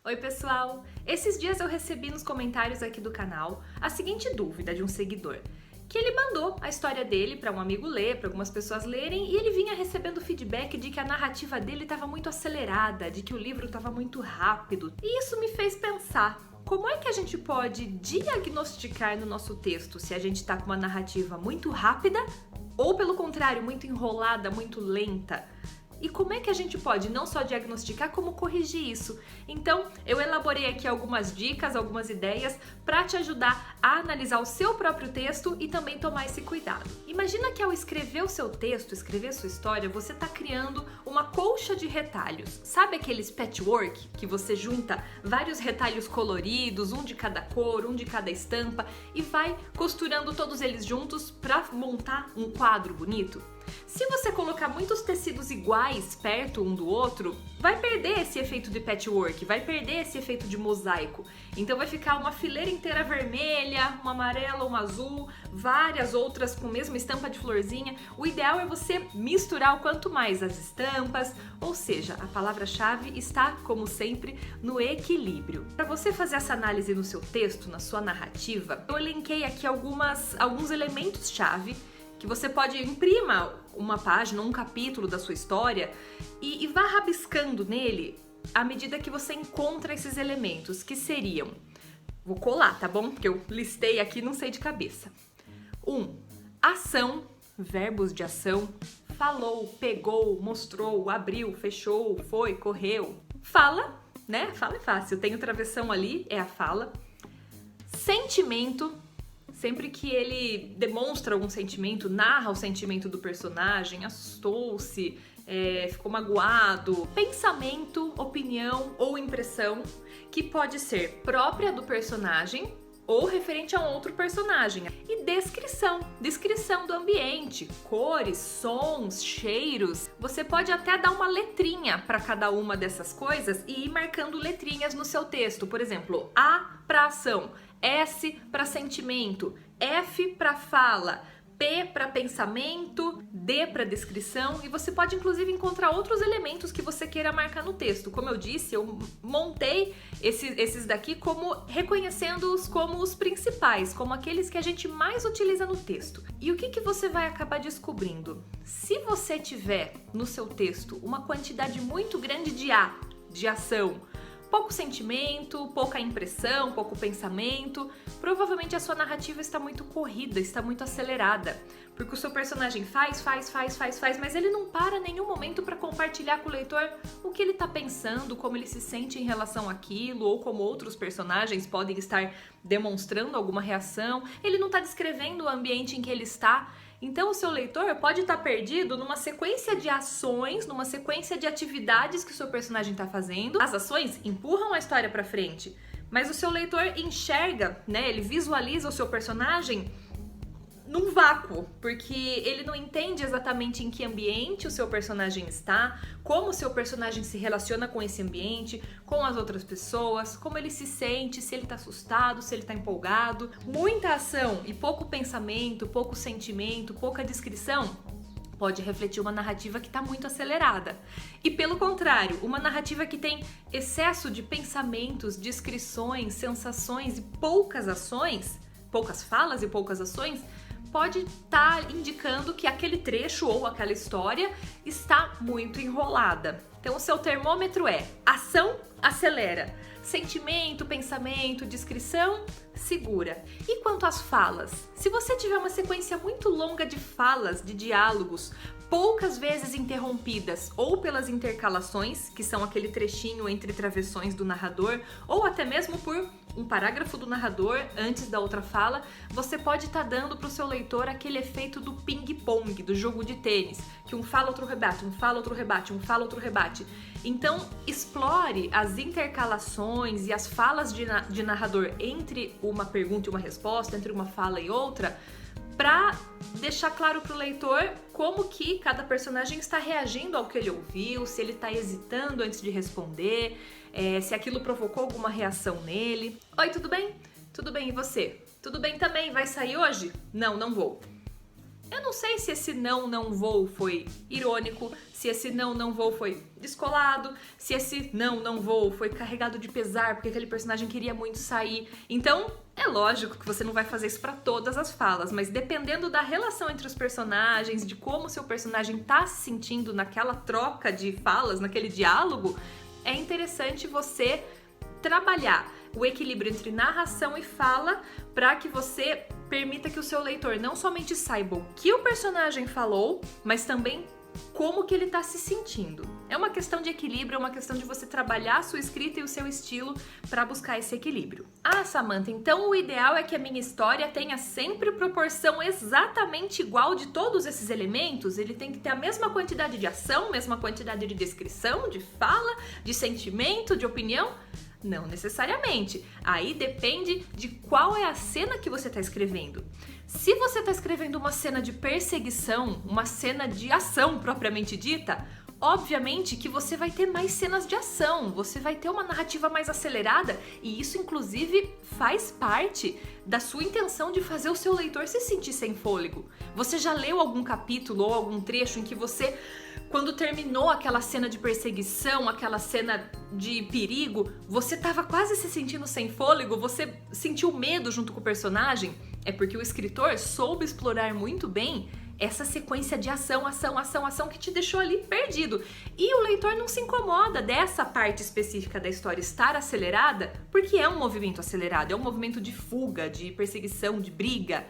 Oi pessoal! Esses dias eu recebi nos comentários aqui do canal a seguinte dúvida de um seguidor, que ele mandou a história dele para um amigo ler, para algumas pessoas lerem, e ele vinha recebendo feedback de que a narrativa dele estava muito acelerada, de que o livro estava muito rápido. E isso me fez pensar, como é que a gente pode diagnosticar no nosso texto se a gente está com uma narrativa muito rápida ou, pelo contrário, muito enrolada, muito lenta? E como é que a gente pode não só diagnosticar, como corrigir isso? Então, eu elaborei aqui algumas dicas, algumas ideias para te ajudar a analisar o seu próprio texto e também tomar esse cuidado. Imagina que ao escrever o seu texto, escrever a sua história, você está criando uma colcha de retalhos. Sabe aqueles patchwork que você junta vários retalhos coloridos, um de cada cor, um de cada estampa, e vai costurando todos eles juntos para montar um quadro bonito? Se você colocar muitos tecidos iguais perto um do outro, vai perder esse efeito de patchwork, vai perder esse efeito de mosaico. Então vai ficar uma fileira inteira vermelha, uma amarela, uma azul, várias outras com a mesma estampa de florzinha. O ideal é você misturar o quanto mais as estampas, ou seja, a palavra-chave está, como sempre, no equilíbrio. Para você fazer essa análise no seu texto, na sua narrativa, eu elenquei aqui alguns elementos-chave que você pode imprima uma página, um capítulo da sua história e vá rabiscando nele à medida que você encontra esses elementos, que seriam... Vou colar, tá bom? Porque eu listei aqui, não sei de cabeça. 1. Ação, verbos de ação. Falou, pegou, mostrou, abriu, fechou, foi, correu. Fala, né? Fala é fácil. Tem o travessão ali, é a fala. Sentimento. Sempre que ele demonstra algum sentimento, narra o sentimento do personagem, assustou-se, ficou magoado. Pensamento, opinião ou impressão, que pode ser própria do personagem ou referente a um outro personagem. E descrição do ambiente, cores, sons, cheiros. Você pode até dar uma letrinha para cada uma dessas coisas e ir marcando letrinhas no seu texto. Por exemplo, A para ação, S para sentimento, F para fala, P para pensamento, D para descrição, e você pode inclusive encontrar outros elementos que você queira marcar no texto. Como eu disse, eu montei esses daqui reconhecendo-os como os principais, como aqueles que a gente mais utiliza no texto. E o que você vai acabar descobrindo? Se você tiver no seu texto uma quantidade muito grande de ação, pouco sentimento, pouca impressão, pouco pensamento, provavelmente a sua narrativa está muito corrida, está muito acelerada, porque o seu personagem faz, mas ele não para nenhum momento para compartilhar com o leitor o que ele está pensando, como ele se sente em relação àquilo, ou como outros personagens podem estar demonstrando alguma reação. Ele não está descrevendo o ambiente em que ele está. Então o seu leitor pode estar perdido numa sequência de ações, numa sequência de atividades que o seu personagem está fazendo. As ações empurram a história para frente, mas o seu leitor enxerga, né? Ele visualiza o seu personagem num vácuo, porque ele não entende exatamente em que ambiente o seu personagem está, como o seu personagem se relaciona com esse ambiente, com as outras pessoas, como ele se sente, se ele está assustado, se ele está empolgado. Muita ação e pouco pensamento, pouco sentimento, pouca descrição pode refletir uma narrativa que está muito acelerada. E pelo contrário, uma narrativa que tem excesso de pensamentos, descrições, sensações e poucas ações, poucas falas e poucas ações, pode estar indicando que aquele trecho ou aquela história está muito enrolada. Então o seu termômetro é ação, acelera, sentimento, pensamento, descrição, segura. E quanto às falas? Se você tiver uma sequência muito longa de falas, de diálogos, poucas vezes interrompidas ou pelas intercalações, que são aquele trechinho entre travessões do narrador, ou até mesmo por um parágrafo do narrador antes da outra fala, você pode estar dando para o seu leitor aquele efeito do ping-pong, do jogo de tênis, que um fala, outro rebate, um fala, outro rebate, um fala, outro rebate. Então, explore as intercalações e as falas de narrador entre uma pergunta e uma resposta, entre uma fala e outra, para deixar claro para o leitor como que cada personagem está reagindo ao que ele ouviu, se ele está hesitando antes de responder, se aquilo provocou alguma reação nele. Oi, tudo bem? Tudo bem, e você? Tudo bem também? Vai sair hoje? Não, não vou. Eu não sei se esse não vou foi irônico, se esse não vou foi descolado, se esse não vou foi carregado de pesar porque aquele personagem queria muito sair. Então, é lógico que você não vai fazer isso pra todas as falas, mas dependendo da relação entre os personagens, de como o seu personagem tá se sentindo naquela troca de falas, naquele diálogo, é interessante você trabalhar o equilíbrio entre narração e fala para que você permita que o seu leitor não somente saiba o que o personagem falou, mas também como que ele tá se sentindo. É uma questão de equilíbrio, é uma questão de você trabalhar a sua escrita e o seu estilo para buscar esse equilíbrio. Ah, Samantha, então o ideal é que a minha história tenha sempre proporção exatamente igual de todos esses elementos? Ele tem que ter a mesma quantidade de ação, mesma quantidade de descrição, de fala, de sentimento, de opinião? Não necessariamente. Aí depende de qual é a cena que você está escrevendo. Se você está escrevendo uma cena de perseguição, uma cena de ação propriamente dita, obviamente que você vai ter mais cenas de ação, você vai ter uma narrativa mais acelerada e isso inclusive faz parte da sua intenção de fazer o seu leitor se sentir sem fôlego. Você já leu algum capítulo ou algum trecho em que você, quando terminou aquela cena de perseguição, aquela cena de perigo, você estava quase se sentindo sem fôlego, você sentiu medo junto com o personagem? É porque o escritor soube explorar muito bem essa sequência de ação que te deixou ali perdido. E o leitor não se incomoda dessa parte específica da história estar acelerada, porque é um movimento acelerado, é um movimento de fuga, de perseguição, de briga.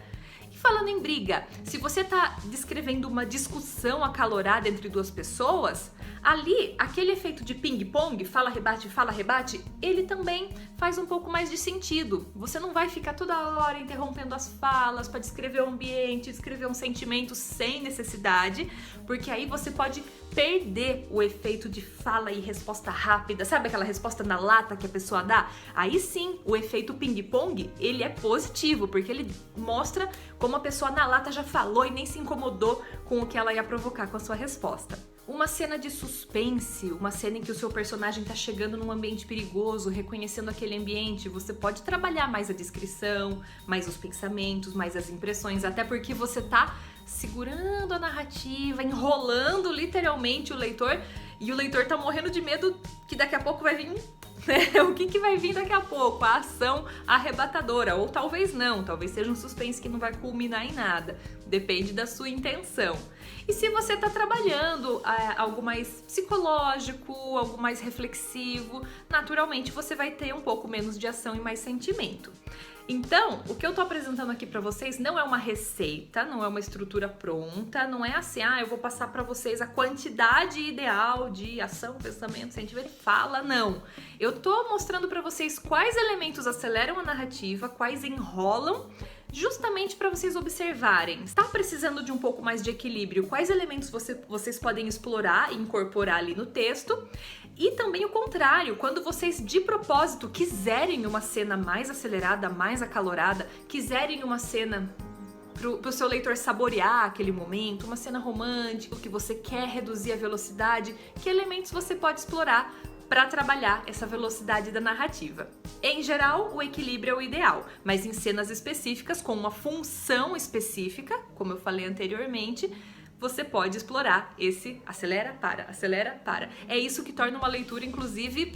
E falando em briga, se você está descrevendo uma discussão acalorada entre duas pessoas, ali, aquele efeito de ping-pong, fala, rebate, ele também faz um pouco mais de sentido. Você não vai ficar toda hora interrompendo as falas para descrever o ambiente, descrever um sentimento sem necessidade, porque aí você pode perder o efeito de fala e resposta rápida. Sabe aquela resposta na lata que a pessoa dá? Aí sim, o efeito ping-pong, ele é positivo, porque ele mostra como a pessoa na lata já falou e nem se incomodou com o que ela ia provocar com a sua resposta. Uma cena de suspense, uma cena em que o seu personagem está chegando num ambiente perigoso, reconhecendo aquele ambiente, você pode trabalhar mais a descrição, mais os pensamentos, mais as impressões, até porque você tá segurando a narrativa, enrolando literalmente o leitor, e o leitor tá morrendo de medo que daqui a pouco vai vir o que vai vir daqui a pouco? A ação arrebatadora, ou talvez não, talvez seja um suspense que não vai culminar em nada, depende da sua intenção. E se você está trabalhando algo mais psicológico, algo mais reflexivo, naturalmente você vai ter um pouco menos de ação e mais sentimento. Então, o que eu tô apresentando aqui pra vocês não é uma receita, não é uma estrutura pronta, não é assim, eu vou passar pra vocês a quantidade ideal de ação, pensamento, sentimento, fala, não. Eu tô mostrando pra vocês quais elementos aceleram a narrativa, quais enrolam, justamente para vocês observarem. Está precisando de um pouco mais de equilíbrio? Quais elementos vocês podem explorar e incorporar ali no texto? E também o contrário, quando vocês de propósito quiserem uma cena mais acelerada, mais acalorada, quiserem uma cena pro seu leitor saborear aquele momento, uma cena romântica, que você quer reduzir a velocidade, que elementos você pode explorar para trabalhar essa velocidade da narrativa. Em geral, o equilíbrio é o ideal, mas em cenas específicas, com uma função específica, como eu falei anteriormente, você pode explorar esse acelera, para. É isso que torna uma leitura, inclusive,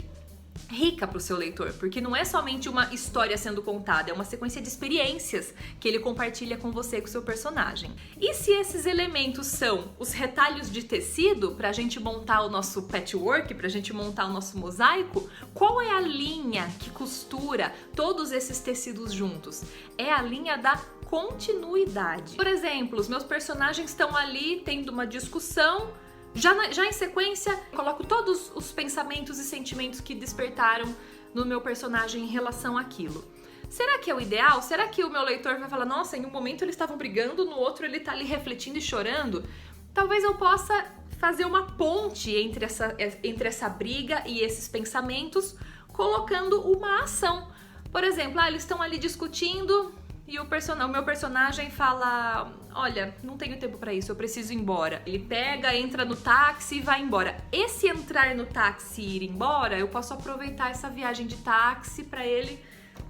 rica para o seu leitor, porque não é somente uma história sendo contada, é uma sequência de experiências que ele compartilha com você, com o seu personagem. E se esses elementos são os retalhos de tecido para a gente montar o nosso patchwork, para a gente montar o nosso mosaico, qual é a linha que costura todos esses tecidos juntos? É a linha da continuidade. Por exemplo, os meus personagens estão ali tendo uma discussão. Já em sequência, coloco todos os pensamentos e sentimentos que despertaram no meu personagem em relação àquilo. Será que é o ideal? Será que o meu leitor vai falar, nossa, em um momento eles estavam brigando, no outro ele tá ali refletindo e chorando? Talvez eu possa fazer uma ponte entre essa briga e esses pensamentos, colocando uma ação. Por exemplo, eles estão ali discutindo e o meu personagem fala, olha, não tenho tempo pra isso, eu preciso ir embora. Ele pega, entra no táxi e vai embora. Esse entrar no táxi e ir embora, eu posso aproveitar essa viagem de táxi pra ele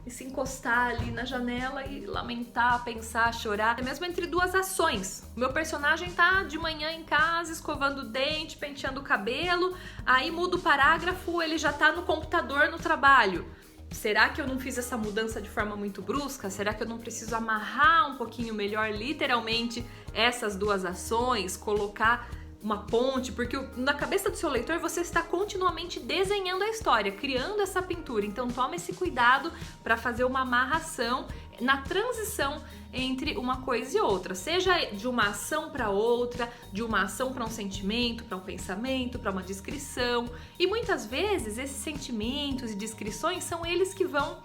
e se encostar ali na janela e lamentar, pensar, chorar. É mesmo entre duas ações. O meu personagem tá de manhã em casa, escovando o dente, penteando o cabelo, aí muda o parágrafo, ele já tá no computador no trabalho. Será que eu não fiz essa mudança de forma muito brusca? Será que eu não preciso amarrar um pouquinho melhor, literalmente, essas duas ações, colocar uma ponte, porque na cabeça do seu leitor você está continuamente desenhando a história, criando essa pintura. Então tome esse cuidado para fazer uma amarração na transição entre uma coisa e outra, seja de uma ação para outra, de uma ação para um sentimento, para um pensamento, para uma descrição. E muitas vezes esses sentimentos e descrições são eles que vão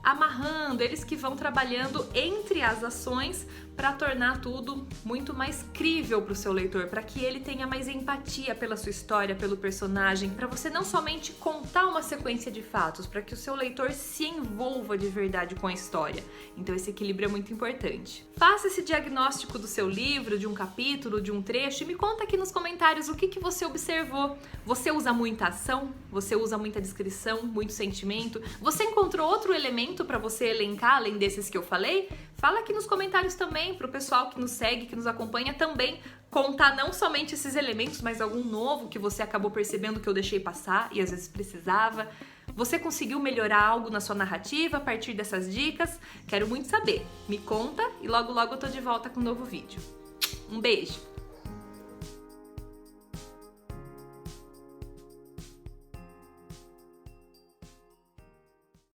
amarrando, eles que vão trabalhando entre as ações para tornar tudo muito mais crível para o seu leitor, para que ele tenha mais empatia pela sua história, pelo personagem, para você não somente contar uma sequência de fatos, para que o seu leitor se envolva de verdade com a história. Então esse equilíbrio é muito importante. Faça esse diagnóstico do seu livro, de um capítulo, de um trecho e me conta aqui nos comentários o que você observou. Você usa muita ação? Você usa muita descrição, muito sentimento? Você encontrou outro elemento para você elencar além desses que eu falei? Fala aqui nos comentários também, para o pessoal que nos segue, que nos acompanha também, contar não somente esses elementos, mas algum novo que você acabou percebendo que eu deixei passar e às vezes precisava. Você conseguiu melhorar algo na sua narrativa a partir dessas dicas? Quero muito saber. Me conta e logo logo eu tô de volta com um novo vídeo. Um beijo!